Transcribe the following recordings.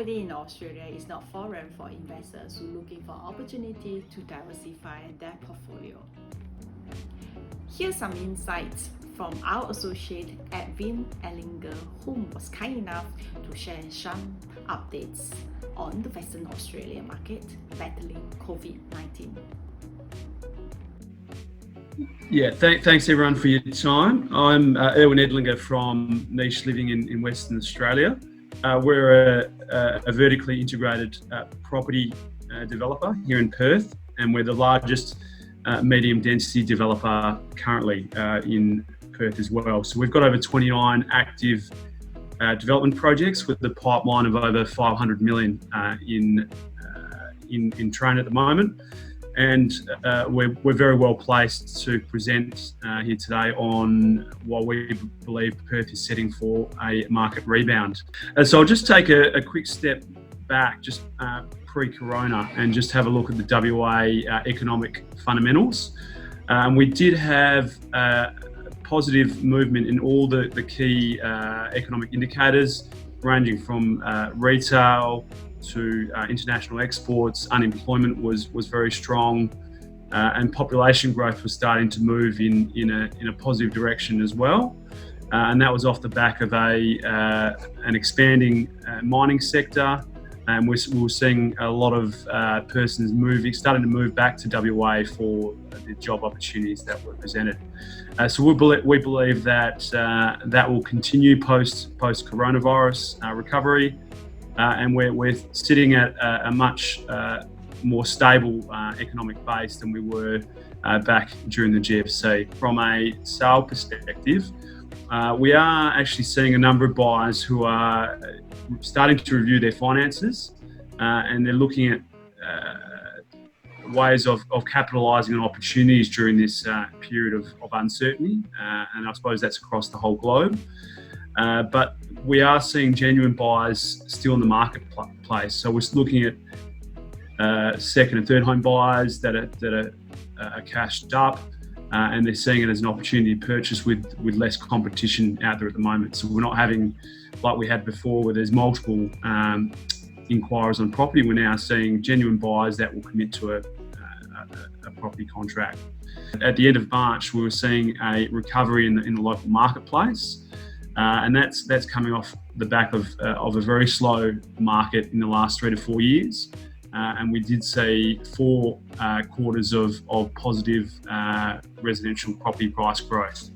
Property in Australia is not foreign for investors who are looking for opportunity to diversify their portfolio. Here's some insights from our associate Erwin, whom was kind enough to share some updates on the Western Australia market battling COVID-19. Yeah, thanks everyone for your time. I'm Erwin from Nicheliving in Western Australia. We're a vertically integrated property developer here in Perth, and we're the largest medium density developer currently in Perth as well. So we've got over 29 active development projects with a pipeline of over 500 million in train at the moment. And we're very well placed to present here today on what we believe Perth is setting for a market rebound. So I'll just take a quick step back, just pre-corona, and just have a look at the WA economic fundamentals. We did have positive movement in all the key economic indicators, ranging from retail to international exports. Unemployment was very strong, and population growth was starting to move in a positive direction as well. And that was off the back of an expanding mining sector, and we were seeing a lot of persons starting to move back to WA for the job opportunities that were presented. So we believe that that will continue post coronavirus recovery. And we're sitting at a much more stable economic base than we were back during the GFC. From a sale perspective, we are actually seeing a number of buyers who are starting to review their finances, and they're looking at ways of capitalising on opportunities during this period of uncertainty, and I suppose that's across the whole globe. But we are seeing genuine buyers still in the marketplace. So we're looking at second and third home buyers that are cashed up, and they're seeing it as an opportunity to purchase with less competition out there at the moment. So we're not having, like we had before, where there's multiple inquiries on property. We're now seeing genuine buyers that will commit to a property contract. At the end of March, we were seeing a recovery in the local marketplace. And that's coming off the back of a very slow market in the last 3 to 4 years. And we did see 4 quarters of positive residential property price growth.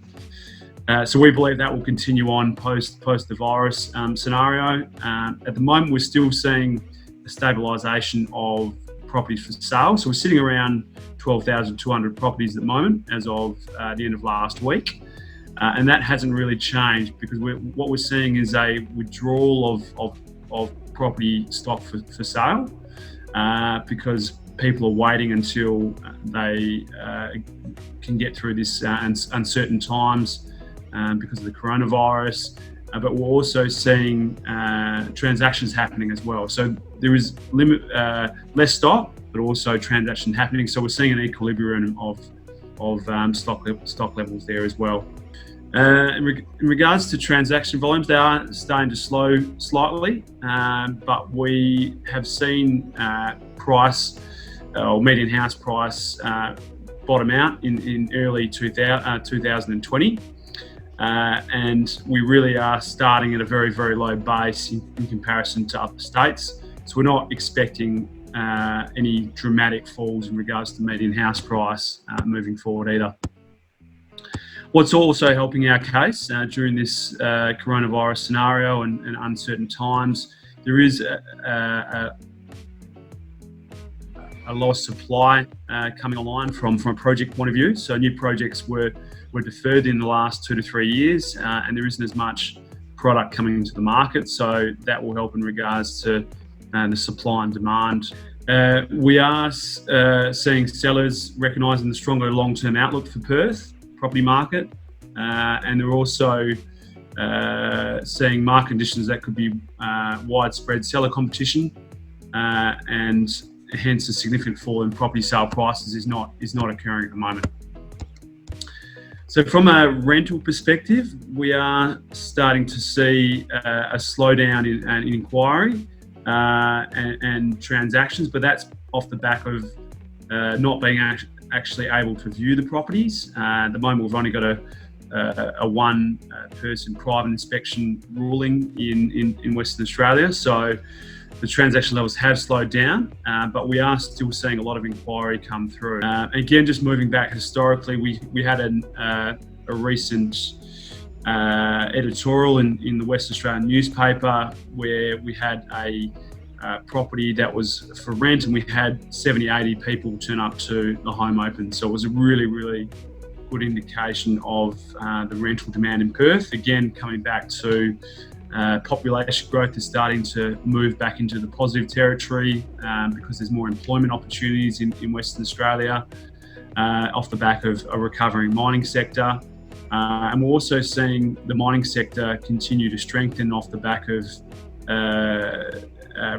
So we believe that will continue on post the virus scenario. At the moment, we're still seeing a stabilisation of properties for sale. So we're sitting around 12,200 properties at the moment as of the end of last week. And that hasn't really changed, because what we're seeing is a withdrawal of property stock for sale, because people are waiting until they can get through this uncertain times because of the coronavirus. But we're also seeing transactions happening as well. So there is less stock, but also transaction happening. So we're seeing an equilibrium of stock levels there as well. In regards to transaction volumes, they are starting to slow slightly, but we have seen price or median house price bottom out in early 2020, and we really are starting at a very, very low base in comparison to other states. So we're not expecting any dramatic falls in regards to median house price moving forward either. What's also helping our case during this coronavirus scenario and uncertain times, there is a low supply coming online from a project point of view. So new projects were deferred in the last 2 to 3 years, and there isn't as much product coming into the market. So that will help in regards to the supply and demand. We are seeing sellers recognising the stronger long-term outlook for Perth property market, and they're also seeing market conditions that could be widespread seller competition, and hence a significant fall in property sale prices is not occurring at the moment. So from a rental perspective, we are starting to see a slowdown in inquiry, and transactions, but that's off the back of not being actually able to view the properties. At the moment, we've only got a one-person private inspection ruling in Western Australia, so the transaction levels have slowed down, but we are still seeing a lot of inquiry come through. Again, just moving back historically, we had a recent editorial in the West Australian newspaper where we had a property that was for rent, and we had 70-80 people turn up to the home open. So it was a really, really good indication of the rental demand in Perth. Again, coming back to population growth is starting to move back into the positive territory because there's more employment opportunities in Western Australia off the back of a recovering mining sector. And we're also seeing the mining sector continue to strengthen off the back of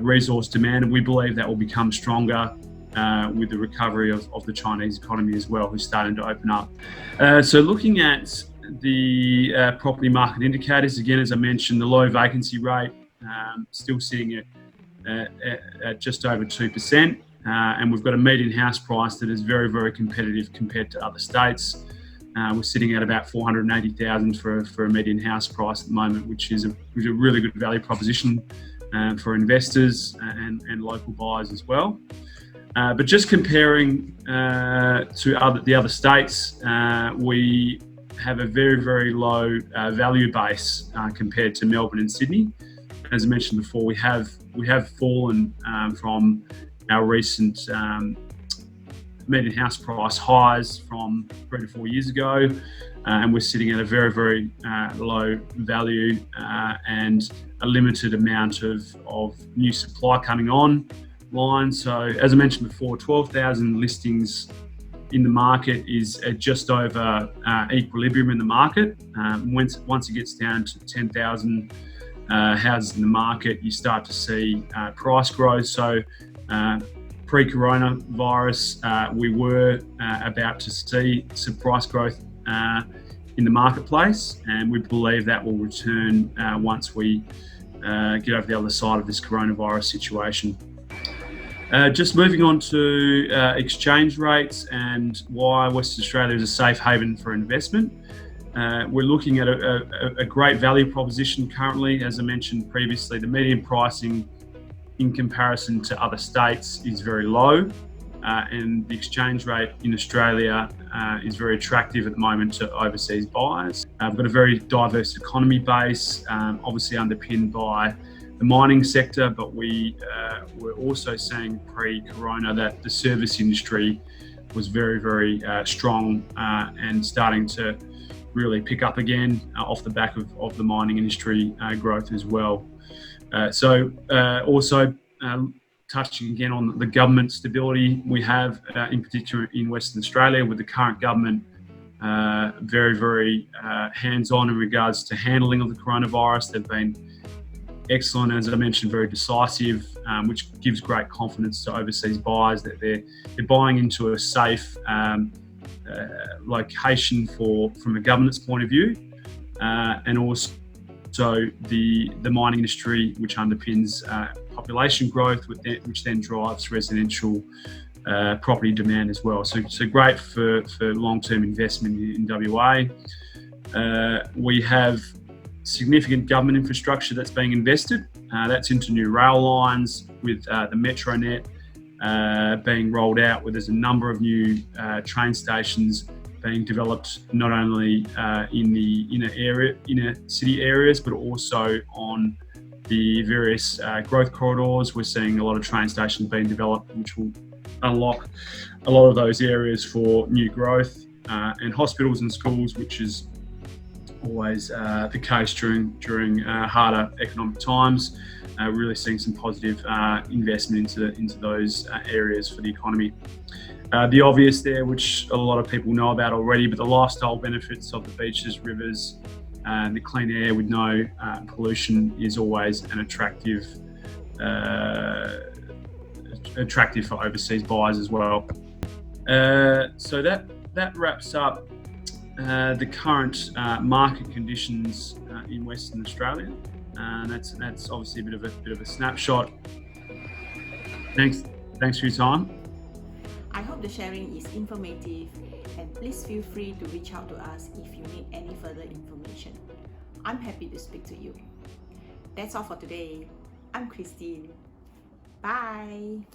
resource demand, and we believe that will become stronger with the recovery of the Chinese economy as well, who's starting to open up. So looking at the property market indicators, again, as I mentioned, the low vacancy rate still sitting at just over 2%, and we've got a median house price that is very, very competitive compared to other states. We're sitting at about $480,000 for a median house price at the moment, which is a really good value proposition for investors and local buyers as well. But just comparing to the other states, we have a very, very low value base compared to Melbourne and Sydney. As I mentioned before, we have fallen from our recent median house price highs from 3 to 4 years ago, and we're sitting at a very, very low value and a limited amount of new supply coming online. So as I mentioned before, 12,000 listings in the market is at just over equilibrium in the market. Once it gets down to 10,000 houses in the market, you start to see price growth. So pre-coronavirus, we were about to see some price growth in the marketplace, and we believe that will return once we get over the other side of this coronavirus situation. Just moving on to exchange rates and why Western Australia is a safe haven for investment. We're looking at a great value proposition currently. As I mentioned previously, the median pricing in comparison to other states is very low, and the exchange rate in Australia is very attractive at the moment to overseas buyers. We've got a very diverse economy base, obviously underpinned by the mining sector, but we're also seeing pre-corona that the service industry was very, very strong and starting to really pick up again off the back of the mining industry growth as well. So also touching again on the government stability we have, in particular in Western Australia, with the current government very, very hands-on in regards to handling of the coronavirus. They've been excellent, as I mentioned, very decisive, which gives great confidence to overseas buyers that they're buying into a safe location from a governance point of view, and also the mining industry, which underpins population growth, which then drives residential property demand as well. So great for long-term investment in WA. We have significant government infrastructure that's being invested. That's into new rail lines, with the Metronet being rolled out, where there's a number of new train stations being developed, not only in the inner city areas, but also on the various growth corridors. We're seeing a lot of train stations being developed, which will unlock a lot of those areas for new growth, and hospitals and schools, which is always the case during harder economic times. Really seeing some positive investment into those areas for the economy. The obvious there, which a lot of people know about already, but the lifestyle benefits of the beaches, rivers, and the clean air with no pollution is always an attractive for overseas buyers as well. So that wraps up the current market conditions in Western Australia. And that's obviously a bit of a snapshot. Thanks for your time. I hope the sharing is informative, and please feel free to reach out to us if you need any further information. I'm happy to speak to you. That's all for today. I'm Christine. Bye.